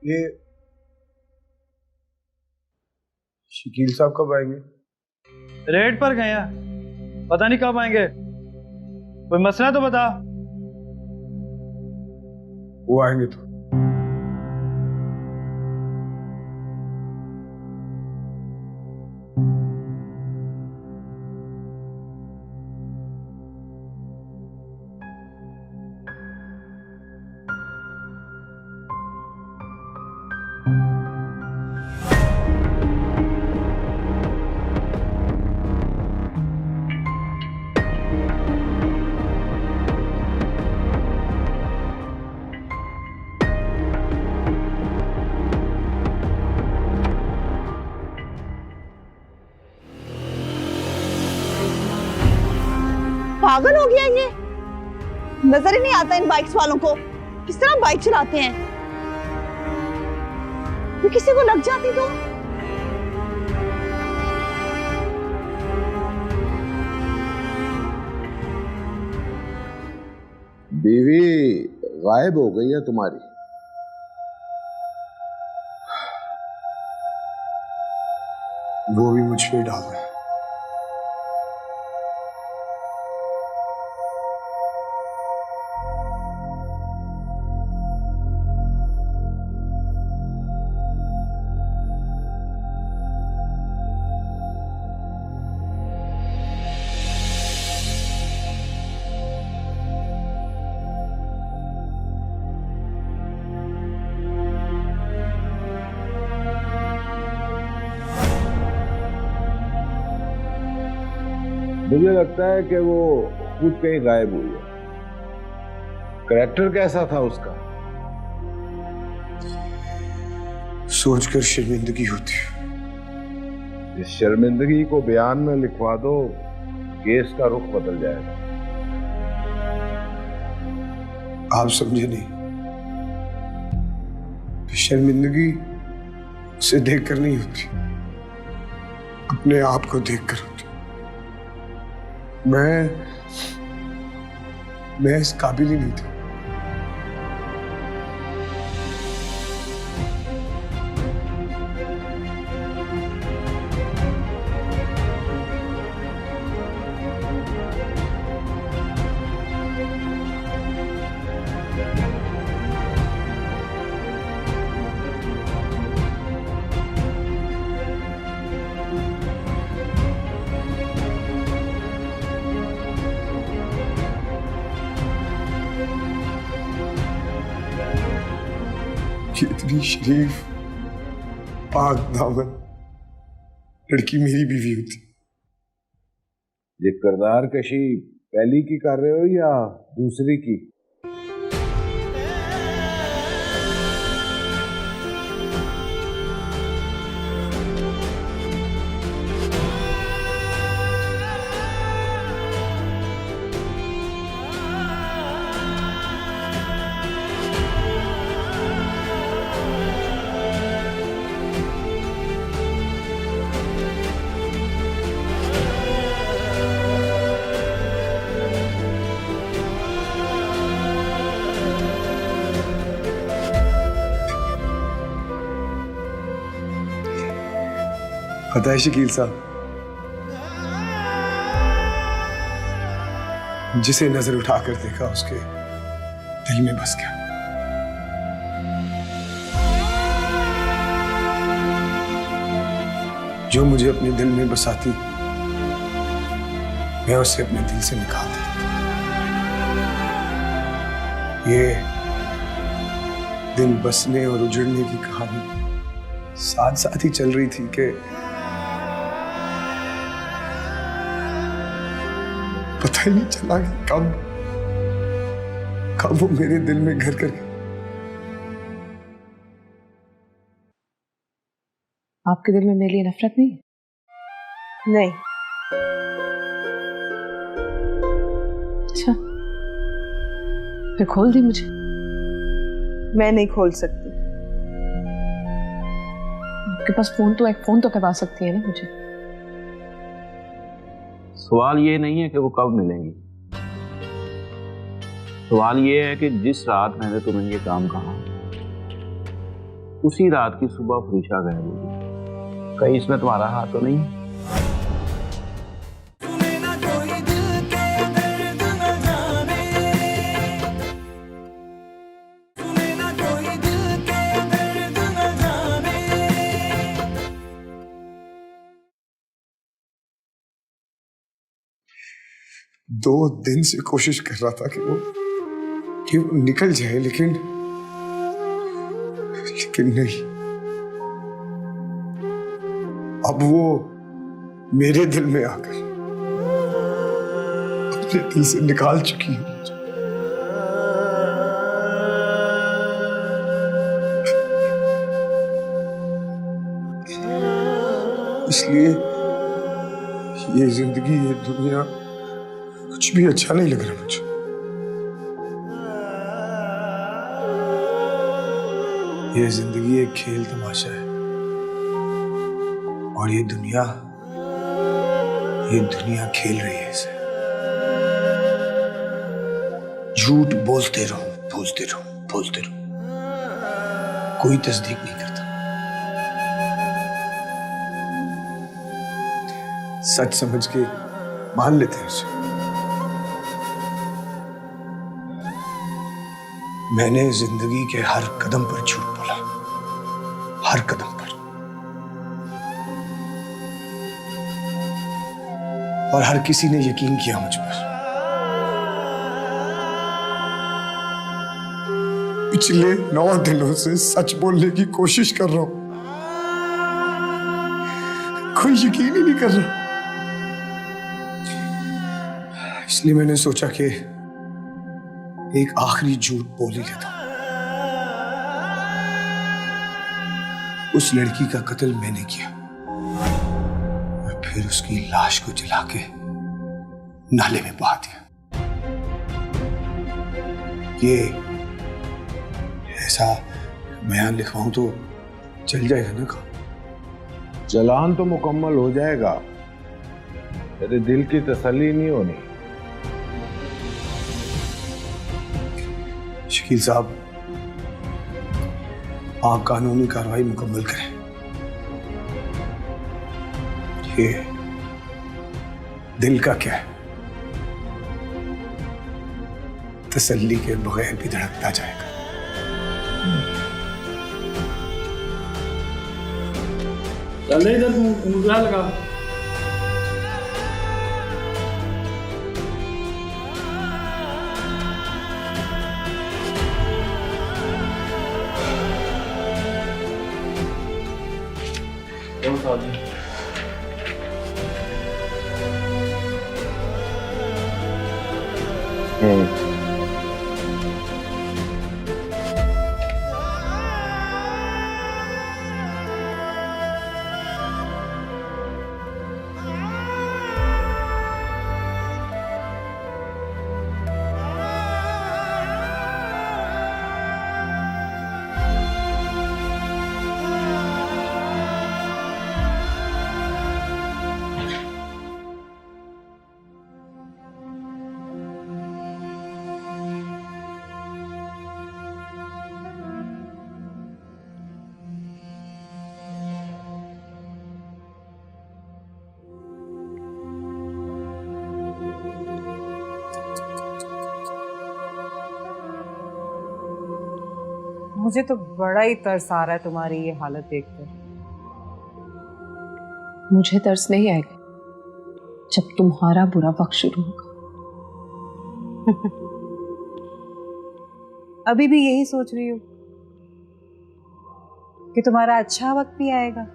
ये शकील साहब कब आएंगे? रेड पर गए हैं, पता नहीं कब आएंगे। कोई मसला तो बता। वो आएंगे तो पागल हो गया ये, नजर ही नहीं आता इन बाइक्स वालों को किस तरह बाइक चलाते हैं। ये किसी को लग जाती तो बीवी गायब हो गई है तुम्हारी। वो भी मुझ पे ही डाल है। मुझे लगता है कि वो खुद कहीं गायब हुई है। कैरेक्टर कैसा था उसका? सोचकर शर्मिंदगी होती है। इस शर्मिंदगी को बयान में लिखवा दो, केस का रुख बदल जाएगा। आप समझे नहीं, शर्मिंदगी उसे देखकर नहीं होती, अपने आप को देखकर होती। मैं इस काबिल ही नहीं था। कि इतनी शरीफ पाक दामन लड़की मेरी बीवी होती। ये किरदार कशी पहली की कर रहे हो या दूसरी की? पता है शकील साहब, जिसे नजर उठाकर देखा उसके दिल में बस गया। जो मुझे अपने दिल में बसाती मैं उसे अपने दिल से निकाल देता। ये दिल बसने और उजड़ने की कहानी साथ साथ ही चल रही थी कि पता ही नहीं चला कि कब वो मेरे दिल में घर कर गई। आपके दिल में मेरे लिए नफरत नहीं? नहीं। अच्छा, फिर खोल दी मुझे। मैं नहीं खोल सकती। आपके पास फोन तो करवा सकती है ना मुझे। सवाल ये नहीं है कि वो कब मिलेंगी, सवाल ये है कि जिस रात मैंने तुम्हें ये काम कहा उसी रात की सुबह फरीशा गायब होगी। कहीं इसमें तुम्हारा हाथ तो नहीं? दो दिन से कोशिश कर रहा था कि वो निकल जाए, लेकिन नहीं। अब वो मेरे दिल में आकर अपने दिल से निकाल चुकी है मुझे। इसलिए ये जिंदगी, ये दुनिया कुछ भी अच्छा नहीं लग रहा मुझे। ये जिंदगी एक खेल तमाशा है और ये दुनिया खेल रही है इसे। झूठ बोलते रहो, कोई तस्दीक नहीं करता। सच समझ के मान लेते हैं उसे। मैंने जिंदगी के हर कदम पर झूठ बोला, हर कदम पर, और हर किसी ने यकीन किया मुझ पर। पिछले 9 दिनों से सच बोलने की कोशिश कर रहा हूं, कोई यकीन ही नहीं कर रहा। इसलिए मैंने सोचा कि एक आखिरी झूठ बोल ही लेता हूं। उस लड़की का कत्ल मैंने किया और फिर उसकी लाश को जला के नाले में बहा दिया। ये ऐसा बयान लिखवाऊं तो चल जाएगा ना काम? चलान तो मुकम्मल हो जाएगा, तेरे दिल की तसल्ली नहीं होनी। शकील साहब, आप कानूनी कार्रवाई मुकम्मल करें। ये दिल का क्या है, तसल्ली के बगैर भी धड़कता जाएगा। चल इधर उंगलियां लगा। बता दी। मुझे तो बड़ा ही तरस आ रहा है तुम्हारी ये हालत देखकर। मुझे तरस नहीं आएगा जब तुम्हारा बुरा वक्त शुरू होगा। अभी भी यही सोच रही हो कि तुम्हारा अच्छा वक्त भी आएगा।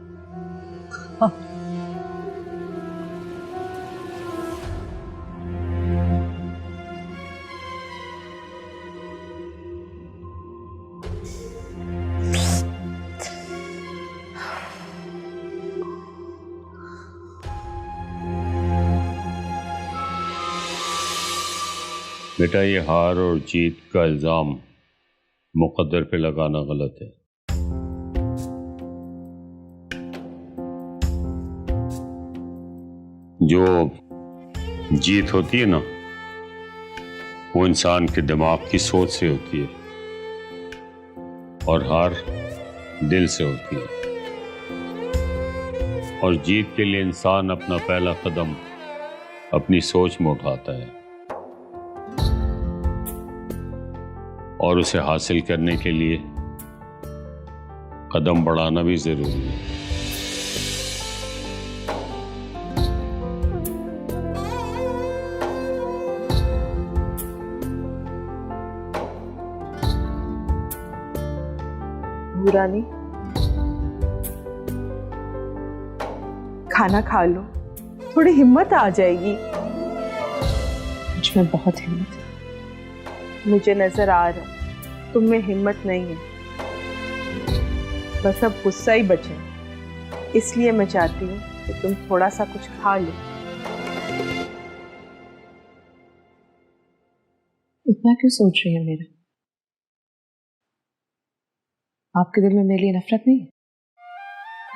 बेटा, ये हार और जीत का इल्जाम मुकद्दर पे लगाना गलत है। जो जीत होती है ना, वो इंसान के दिमाग की सोच से होती है और हार दिल से होती है। और जीत के लिए इंसान अपना पहला कदम अपनी सोच में उठाता है और उसे हासिल करने के लिए कदम बढ़ाना भी जरूरी है। रानी, खाना खा लो, थोड़ी हिम्मत आ जाएगी। मुझ में बहुत हिम्मत है। मुझे नजर आ रहा तुम में हिम्मत नहीं है, बस अब गुस्सा ही बचे। इसलिए मैं चाहती हूँ कि तुम थोड़ा सा कुछ खा लो। इतना क्यों सोच रही है मेरा? आपके दिल में मेरे लिए नफरत नहीं है?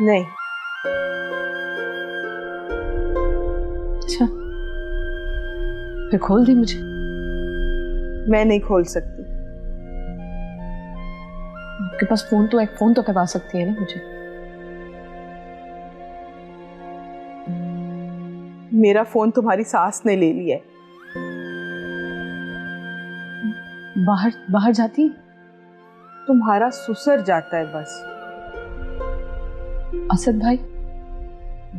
नहीं। अच्छा, फिर खोल दी मुझे। मैं नहीं खोल सकती। आपके पास फोन तो एक फोन तो करवा सकती है ना मुझे। मेरा फोन तुम्हारी सास ने ले लिया है। बाहर जाती? तुम्हारा ससुर जाता है बस। असद भाई?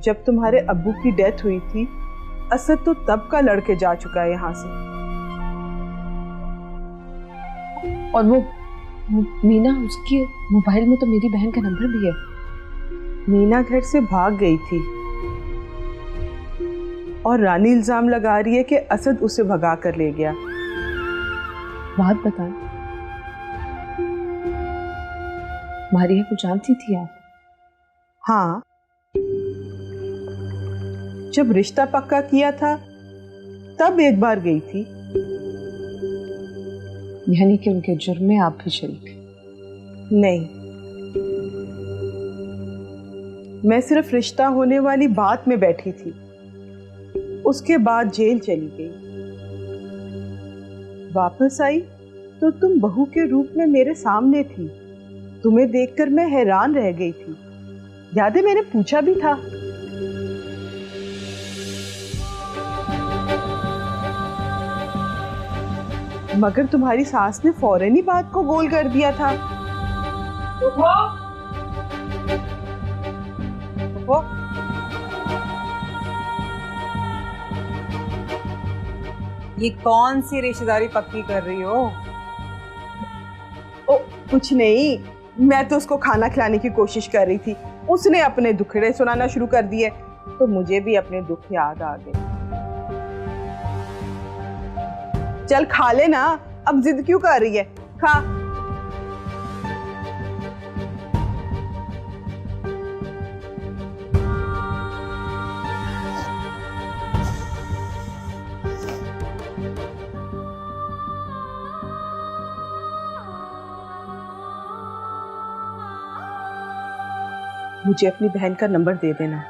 जब तुम्हारे अब्बू की डेथ हुई थी, असद तो तब का लड़के जा चुका है यहाँ से। और वो मीना, उसकी मोबाइल में तो मेरी बहन का नंबर भी है। मीना घर से भाग गई थी और रानी इल्जाम लगा रही है कि असद उसे भगा कर ले गया। बात बताएं, मारिया को जानती थी आप? हाँ, जब रिश्ता पक्का किया था तब एक बार गई थी। यानी कि उनके जुर्म में आप भी शरीक? नहीं, मैं सिर्फ रिश्ता होने वाली बात में बैठी थी। उसके बाद जेल चली गई। वापस आई तो तुम बहू के रूप में मेरे सामने थी। तुम्हें देखकर मैं हैरान रह गई थी। याद है, मैंने पूछा भी था। मगर तुम्हारी सास ने फौरन ही बात को गोल कर दिया था। ये कौन सी रिश्तेदारी पक्की कर रही हो? ओ, कुछ नहीं, मैं तो उसको खाना खिलाने की कोशिश कर रही थी, उसने अपने दुखड़े सुनाना शुरू कर दिए, तो मुझे भी अपने दुख याद आ गए। चल खा ले ना, अब जिद क्यों कर रही है, खा। मुझे अपनी बहन का नंबर दे देना।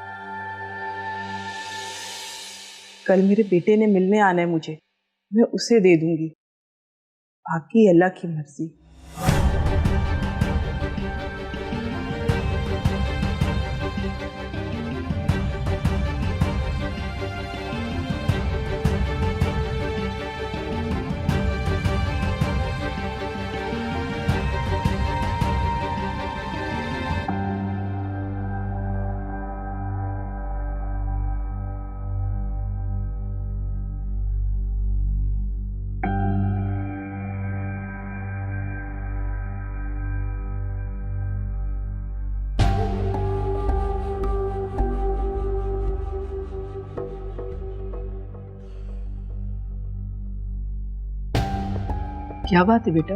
कल मेरे बेटे ने मिलने आना है मुझे, मैं उसे दे दूंगी, बाकी अल्लाह की मर्जी। क्या बात है बेटा?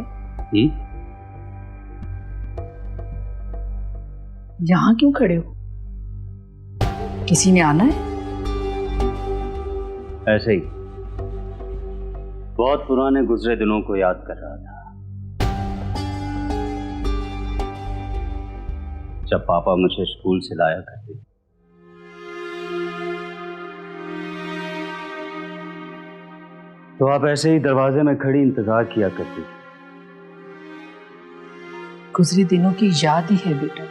यहाँ क्यों खड़े हो? किसी ने आना है? ऐसे ही बहुत पुराने गुजरे दिनों को याद कर रहा था, जब पापा मुझे स्कूल से लाया करते। तो आप ऐसे ही दरवाजे में खड़ी इंतजार किया करती। गुजरे दिनों की याद ही है बेटा,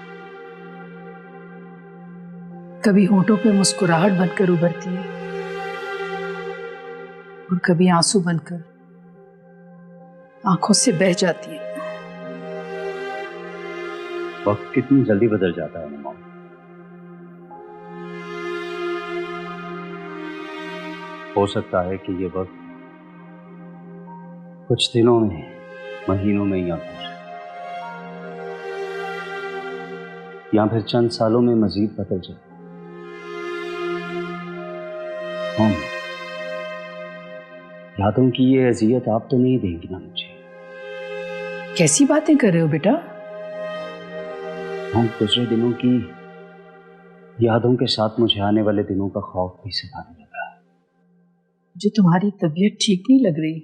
कभी होठों पे मुस्कुराहट बनकर उभरती है और कभी आंसू बनकर आंखों से बह जाती है। वक्त कितनी जल्दी बदल जाता है माँ। हो सकता है कि ये वक्त कुछ दिनों में, महीनों में या फिर चंद सालों में मजीद बदल जाए। यादों की ये अजियत आप तो नहीं देंगी ना मुझे? कैसी बातें कर रहे हो बेटा? हम गुजरे दिनों की यादों के साथ मुझे आने वाले दिनों का खौफ भी सताने लगा। मुझे तुम्हारी तबीयत ठीक नहीं लग रही।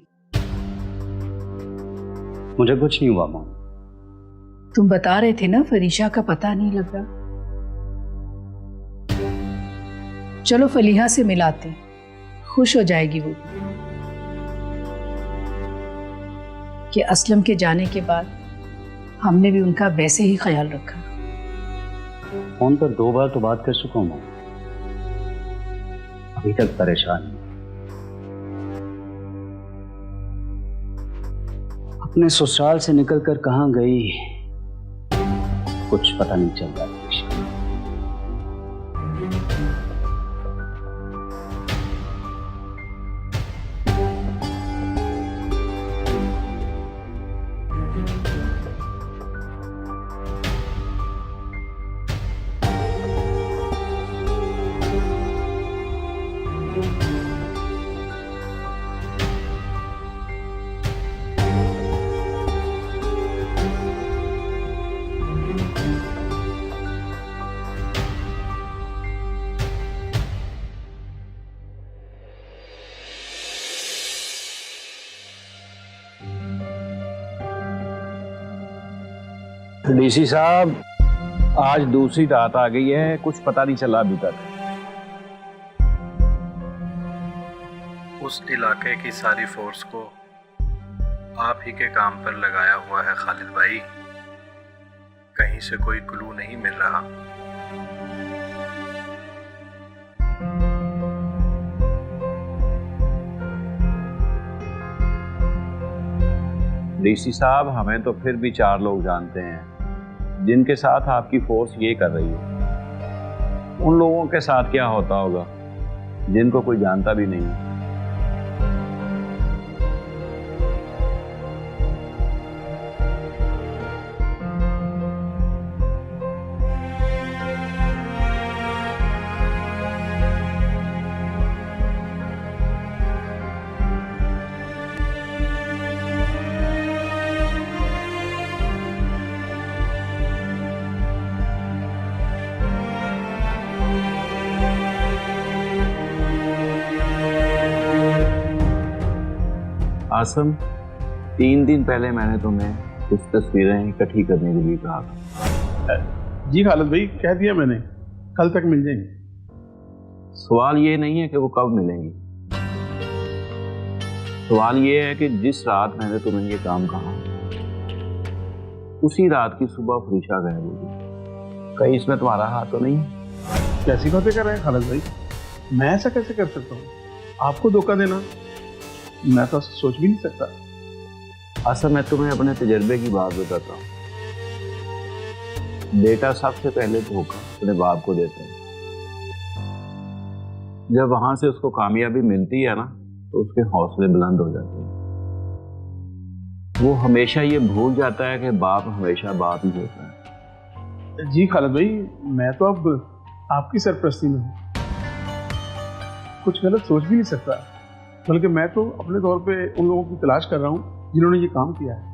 मुझे कुछ नहीं हुआ माँ। तुम बता रहे थे ना फरीशा का पता नहीं लग रहा। चलो फलीहा से मिलाते हैं, खुश हो जाएगी वो कि असलम के जाने के बाद हमने भी उनका वैसे ही ख्याल रखा। फोन पर 2 बार तो बात कर चुका हूं, अभी तक परेशान हूं। अपने ससुराल से निकलकर कहां गई कुछ पता नहीं चल रहा है। डीसी साहब, आज दूसरी रात आ गई है, कुछ पता नहीं चला अभी तक। उस इलाके की सारी फोर्स को आप ही के काम पर लगाया हुआ है खालिद भाई, कहीं से कोई क्लू नहीं मिल रहा। डीसी साहब, हमें तो फिर भी 4 लोग जानते हैं जिनके साथ आपकी फोर्स ये कर रही है। उन लोगों के साथ क्या होता होगा जिनको कोई जानता भी नहीं। आसम, 3 दिन पहले मैंने तुम्हें कुछ तस्वीरें इकट्ठी करने के लिए कहा था। जी खालिद भाई, कह दिया मैंने, कल तक मिल जाएंगे। सवाल ये नहीं है कि वो कब मिलेंगी, सवाल ये है कि जिस रात मैंने तुम्हें ये काम कहा उसी रात की सुबह फरीशा गायब होगी। कहीं इसमें तुम्हारा हाथ तो नहीं? कैसी बातें कर रहे हैं खालिद भाई, मैं ऐसा कैसे कर सकता हूँ? आपको धोखा देना मैं तो सोच भी नहीं सकता। असल मैं तुम्हें अपने तजर्बे की बात बताता हूँ। बेटा सबसे पहले धोखा अपने बाप को देता है। जब वहां से उसको कामयाबी मिलती है ना तो उसके हौसले बुलंद हो जाते हैं। वो हमेशा ये भूल जाता है कि बाप हमेशा बाप ही होता है। जी खालिद भाई, मैं तो अब आपकी सरपरस्ती में हूँ, कुछ गलत सोच भी नहीं सकता। बल्कि मैं तो अपने तौर पे उन लोगों की तलाश कर रहा हूँ जिन्होंने ये काम किया है।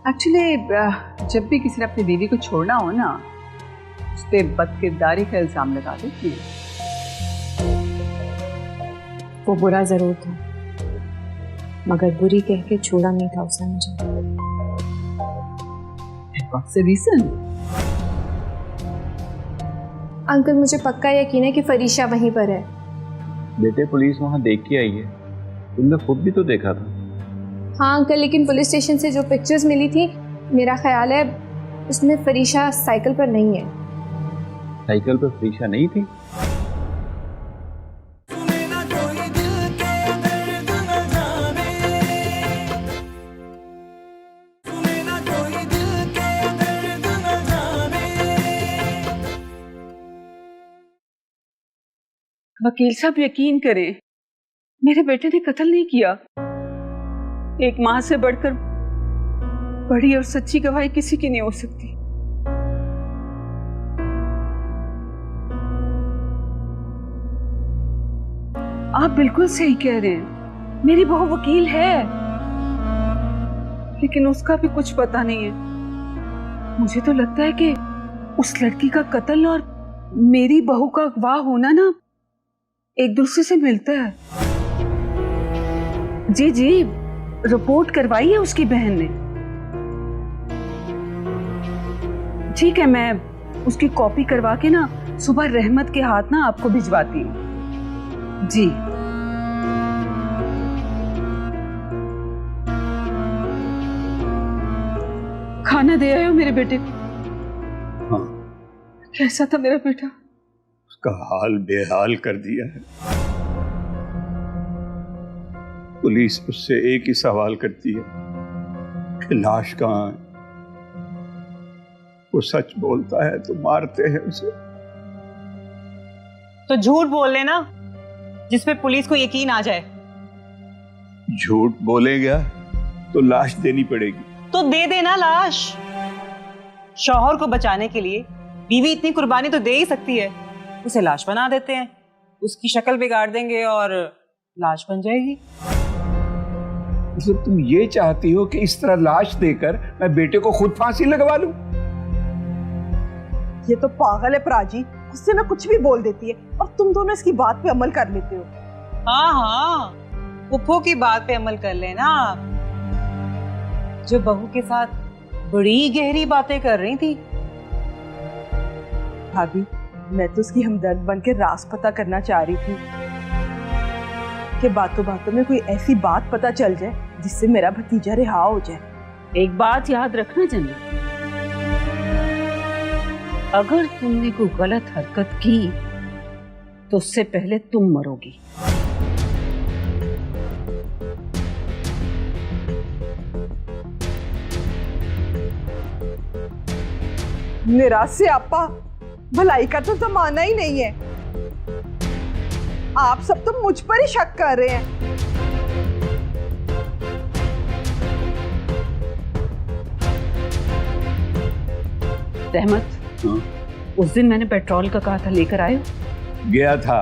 एक्चुअली जब भी किसी ने अपनी बीवी को छोड़ना हो ना, उस पर बदकिरदारी का इल्जाम लगा देती है। वो बुरा जरूर था, मगर बुरी कह के छोड़ा नहीं था उसने मुझे। What's the reason? अंकल, मुझे पक्का यकीन है कि फरीशा वहीं पर है। बेटे, पुलिस वहां देख के आई है, तुमने खुद भी तो देखा था। हाँ अंकल, लेकिन पुलिस स्टेशन से जो पिक्चर्स मिली थी, मेरा ख्याल है उसमें फरीशा साइकिल पर नहीं है। साइकिल पर फरीशा नहीं थी? वकील साहब, यकीन करें, मेरे बेटे ने कत्ल नहीं किया। एक मां से बढ़कर बड़ी और सच्ची गवाही किसी की नहीं हो सकती। आप बिल्कुल सही कह रहे हैं, मेरी बहू वकील है, लेकिन उसका भी कुछ पता नहीं है। मुझे तो लगता है कि उस लड़की का कत्ल और मेरी बहू का अगवा होना ना एक दूसरे से मिलता है। जी जी, रिपोर्ट करवाई है उसकी बहन ने। ठीक है, मैं उसकी कॉपी करवा के ना सुबह रहमत के हाथ ना आपको भिजवाती हूँ। जी खाना दे आए हो मेरे बेटे को? हाँ। कैसा था मेरा बेटा? उसका हाल बेहाल कर दिया है। पुलिस उससे एक ही सवाल करती है कि लाश कहाँ है। वो सच बोलता है तो मारते हैं उसे। तो झूठ बोल लेना जिसपे पुलिस को यकीन आ जाए। झूठ बोलेगा तो लाश देनी पड़ेगी। तो दे देना लाश। शौहर को बचाने के लिए बीवी इतनी कुर्बानी तो दे ही सकती है। उसे लाश बना देते हैं, उसकी शक्ल बिगाड़ देंगे और लाश बन जाएगी। मतलब तुम ये चाहती हो कि इस तरह लाश देकर मैं बेटे को खुद फांसी लगवा लूं? ये तो पागल है प्राची, उससे मैं कुछ भी बोल देती है और तुम दोनों इसकी बात पे अमल कर लेते हो। हाँ हाँ, पुप्पो की बात पे अमल कर लेना, जो बहू के साथ बड़ी गहरी बातें कर रही थी। भाभी, मैं तो उसकी हमदर्द बन के राज पता करना चाह रही थी कि बातों बातों में कोई ऐसी बात पता चल जाए जिससे मेरा भतीजा रिहा हो जाए। एक बात याद रखना जन्नत, अगर तुमने कोई गलत हरकत की तो उससे पहले तुम मरोगी। निराश से आपा, भलाई का तो जमाना ही नहीं है। आप सब तो मुझ पर ही शक कर रहे हैं। रहमत, उस दिन मैंने पेट्रोल का कहा था, लेकर आए? गया था,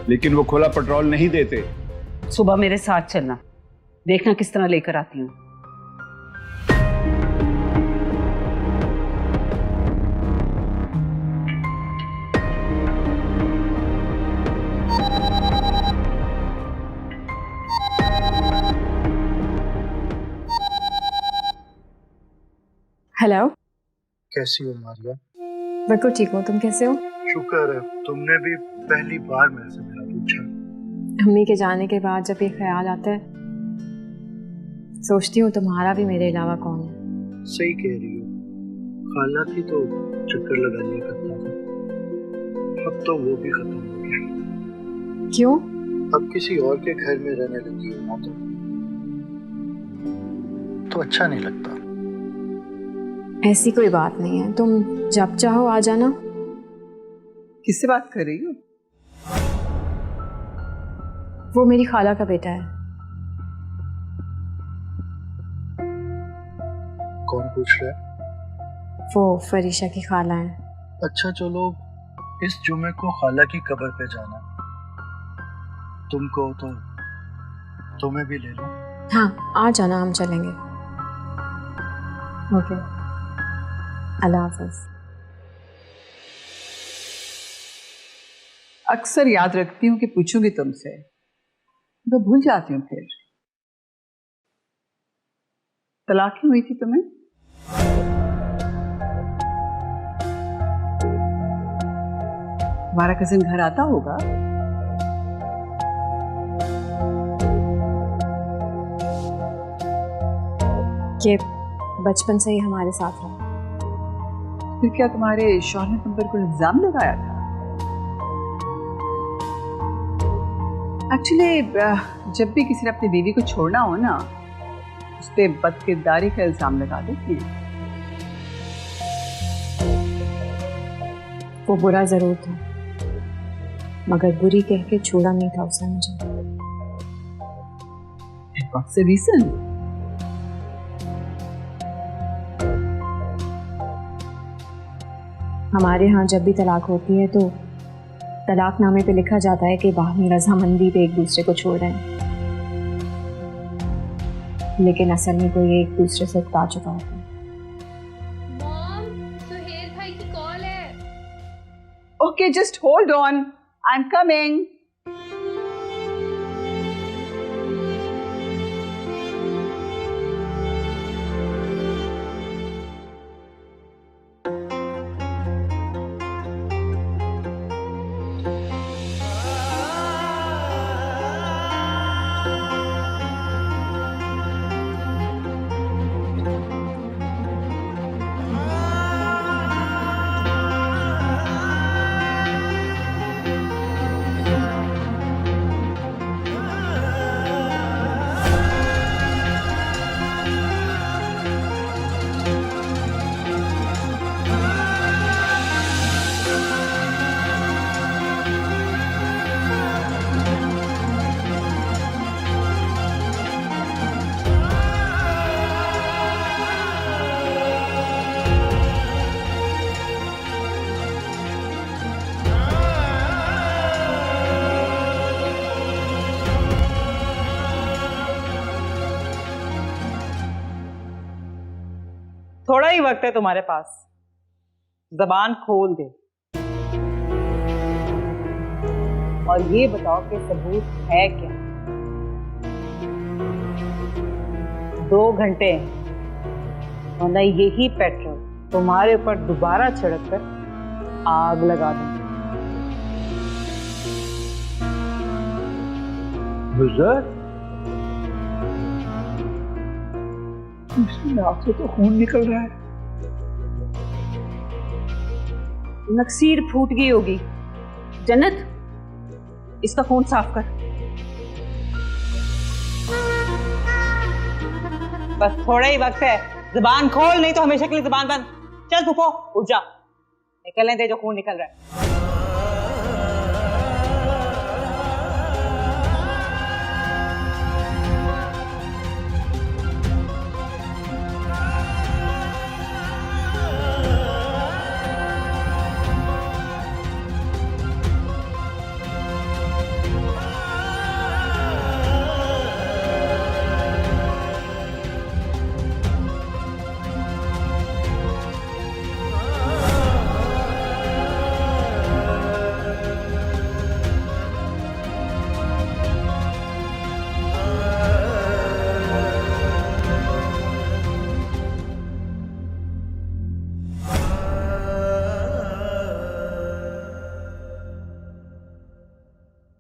लेकिन वो खुला पेट्रोल नहीं देते। सुबह मेरे साथ चलना, देखना किस तरह लेकर आती हूँ। हेलो, कैसी हो मारिया? बिल्कुल ठीक हूँ, तुम कैसे हो? शुक्र है, तुमने भी पहली बार मेरे से मेरा पूछा। अम्मी के जाने के बाद जब ये ख्याल आता है, सोचती हूँ तुम्हारा भी मेरे अलावा कौन है। सही कह रही हो, खाला थी तो चक्कर लगा लिया करता था, अब तो वो भी खत्म हो गया। क्यों? अब किसी और के घर में रहने लगी हो ना, तो अच्छा नहीं लगता। ऐसी कोई बात नहीं है, तुम जब चाहो आ जाना। किससे बात कर रही हो? वो मेरी खाला का बेटा है। कौन पूछ रहा है? वो फरीशा की खाला है। अच्छा चलो, इस जुमे को खाला की कब्र पे जाना, तुम कहो तो तुम्हें भी ले लो। हाँ, आ जाना, हम चलेंगे। ओके, अल्लाह हाफ़िज़। अक्सर याद रखती हूँ कि पूछूंगी तुमसे, तो भूल जाती हूँ। फिर तलाक क्यों हुई थी तुम्हें? तुम्हारा कजिन घर आता होगा? ये बचपन से ही हमारे साथ रहा। फिर क्या तुम्हारे शौहर ने तुम पर कोई इल्जाम लगाया था? एक्चुअली जब भी किसी ने अपनी बीवी को छोड़ना हो ना, उस पे बदकिरदारी का इल्जाम लगा देते हैं। वो बुरा जरूर था, मगर बुरी कह के छोड़ा नहीं था उसने मुझे। What's the reason? हमारे यहाँ जब भी तलाक होती है तो तलाकनामे पे लिखा जाता है कि बाहमी रजामंदी पे एक दूसरे को छोड़ रहे हैं, लेकिन असल में कोई एक दूसरे से उकता चुका होता है। मॉम, सुहेल भाई की कॉल है। Okay, just hold on. I'm coming. थोड़ा ही वक्त है तुम्हारे पास, जबान खोल दे और ये बताओ कि सबूत है क्या। 2 घंटे हैं, वरना यही पेट्रोल तुम्हारे ऊपर दोबारा छिड़क कर आग लगा दूंगी। इसकी आंख से तो खून निकल रहा है। नक्सीर फूट गई होगी। जन्नत, इसका खून साफ कर। बस थोड़ा ही वक्त है, जुबान खोल, नहीं तो हमेशा के लिए जुबान बंद। चल फूफो, उठ जा। निकलने दे जो खून निकल रहा है।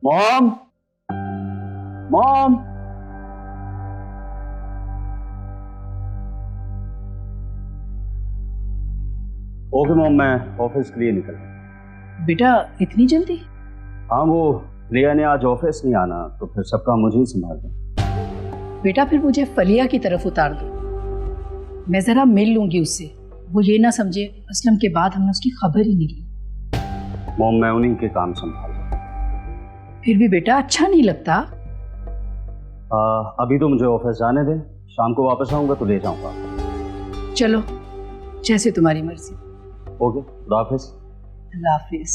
मॉम, मॉम, ओके मॉम, मैं ऑफिस के लिए निकल गया। बेटा इतनी जल्दी? हाँ, वो रिया ने आज ऑफिस नहीं आना, तो फिर सब काम मुझे ही संभालना। बेटा फिर मुझे फलिया की तरफ उतार दो, मैं जरा मिल लूंगी उससे। वो ये ना समझे असलम के बाद हमने उसकी खबर ही नहीं ली। मॉम, मैं उन्हीं के काम संभाल। फिर भी बेटा अच्छा नहीं लगता। अभी तो मुझे ऑफिस जाने दे, शाम को वापस आऊंगा तो ले जाऊंगा। चलो जैसे तुम्हारी मर्जी। ओके, खुदा हाफिज। अल्लाह हाफिज।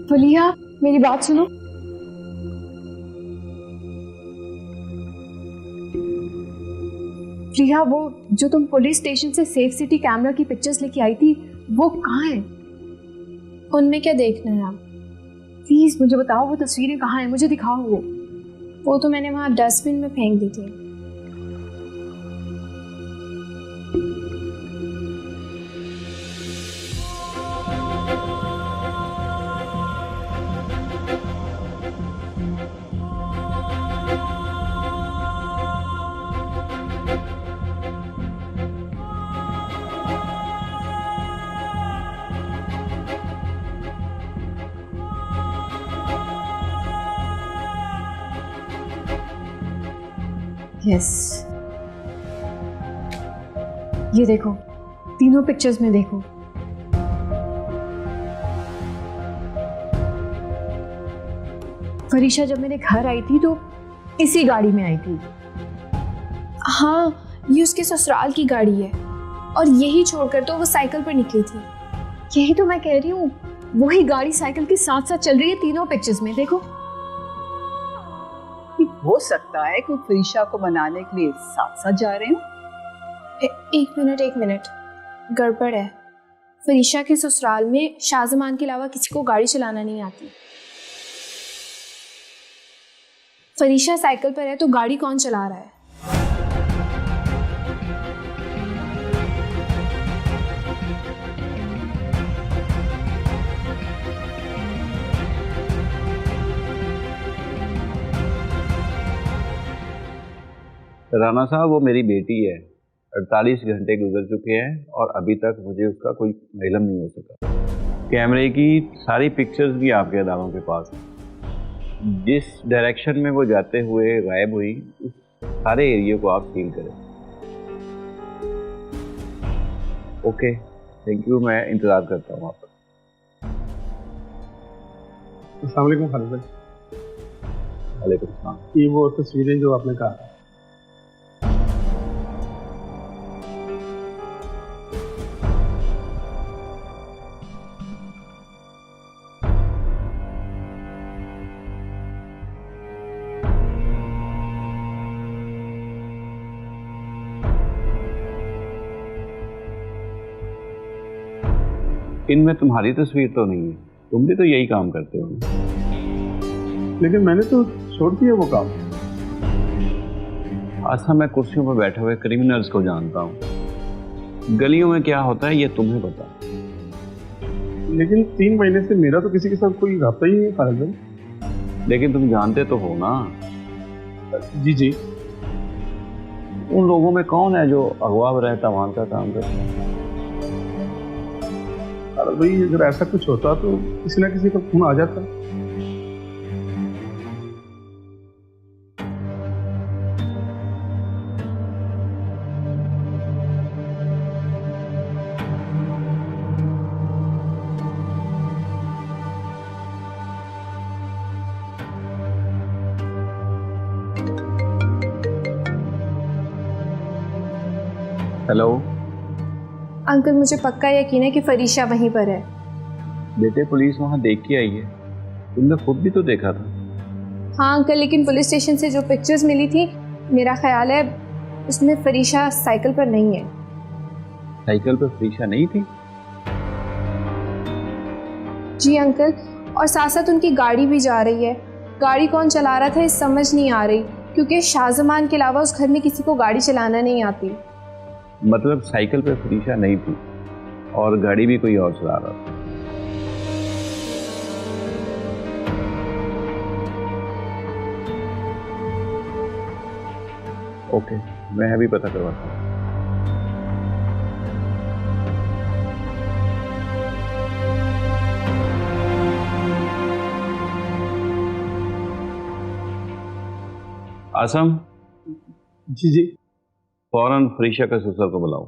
फलिया मेरी बात सुनो। प्रिया, वो जो तुम पुलिस स्टेशन से सेफ सिटी कैमरा की पिक्चर्स लेके आई थी वो कहाँ है? उनमें क्या देखना है आप? प्लीज मुझे बताओ वो तस्वीरें कहाँ हैं, मुझे दिखाओ। वो तो मैंने वहाँ डस्टबिन में फेंक दी थी। यस, ये देखो, तीनों पिक्चर्स में देखो। फरीशा जब मेरे घर आई थी तो इसी गाड़ी में आई थी। हाँ, ये उसके ससुराल की गाड़ी है और यही छोड़कर तो वो साइकिल पर निकली थी। यही तो मैं कह रही हूँ, वही गाड़ी साइकिल के साथ साथ चल रही है तीनों पिक्चर्स में, देखो। हो सकता है कोई फरीशा को मनाने के लिए साथ साथ जा रहे हो। एक मिनट, गड़बड़ है। फरीशा के ससुराल में शाहजमान के अलावा किसी को गाड़ी चलाना नहीं आती। फरीशा साइकिल पर है तो गाड़ी कौन चला रहा है? राना साहब, वो मेरी बेटी है। 48 घंटे गुजर चुके हैं और अभी तक मुझे उसका कोई इल्म नहीं हो सका। कैमरे की सारी पिक्चर्स भी आपके अदारों के पास हैं। जिस डायरेक्शन में वो जाते हुए गायब हुई, उस सारे एरिया को आप सील करें। ओके, थैंक यू, मैं इंतज़ार करता हूँ आपका। अस्सलाम वालेकुम खालिद भाई। वालेकुम सलाम। ये वो तस्वीरें जो आपने कहा। इनमें तुम्हारी तस्वीर तो नहीं है, तुम भी तो यही काम करते हो। लेकिन मैंने तो छोड़ दिया वो काम। आशा, मैं कुर्सियों पर बैठे हुए क्रिमिनल्स को जानता हूँ। गलियों में क्या होता है ये तुम्हें पता। लेकिन 3 महीने से मेरा तो किसी के साथ कोई रास्ता ही नहीं है खालिद भाई। लेकिन तुम जानते तो हो ना, जी जी। उन लोगों में कौन है जो अगवा रहता वहां का काम करता है? अरे भाई, अगर ऐसा कुछ होता तो किसी ना किसी का खून आ जाता। हेलो अंकल, मुझे पक्का यकीन है कि फरीशा वहीं पर है। बेटे, पुलिस वहां देख के आई है, तुमने खुद भी तो देखा था। हाँ अंकल, लेकिन पुलिस स्टेशन से जो पिक्चर्स मिली थी, मेरा ख्याल है उसमें फरीशा साइकिल पर नहीं है। साइकिल पर फरीशा नहीं थी? जी अंकल, और साथ साथ उनकी गाड़ी भी जा रही है। गाड़ी कौन चला रहा था ये समझ नहीं आ रही, क्योंकि शाहजमान के अलावा उस घर में किसी को गाड़ी चलाना नहीं आती। मतलब साइकिल पे फरीशा नहीं थी और गाड़ी भी कोई और चला रहा था। ओके, मैं अभी पता करवाता हूँ। आसम। जी जी। फौरन फरीशा के ससुर को बुलाओ।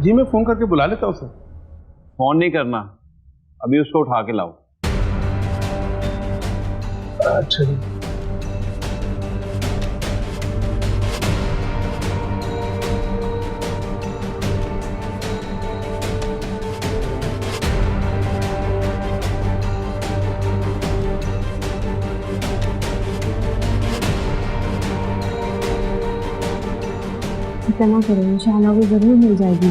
जी, मैं फोन करके बुला लेता हूँ सर। फोन नहीं करना, अभी उसको उठा के लाओ। अच्छा जी। इतना करो, इंशाल्लाह वो जरूर मिल जाएगी।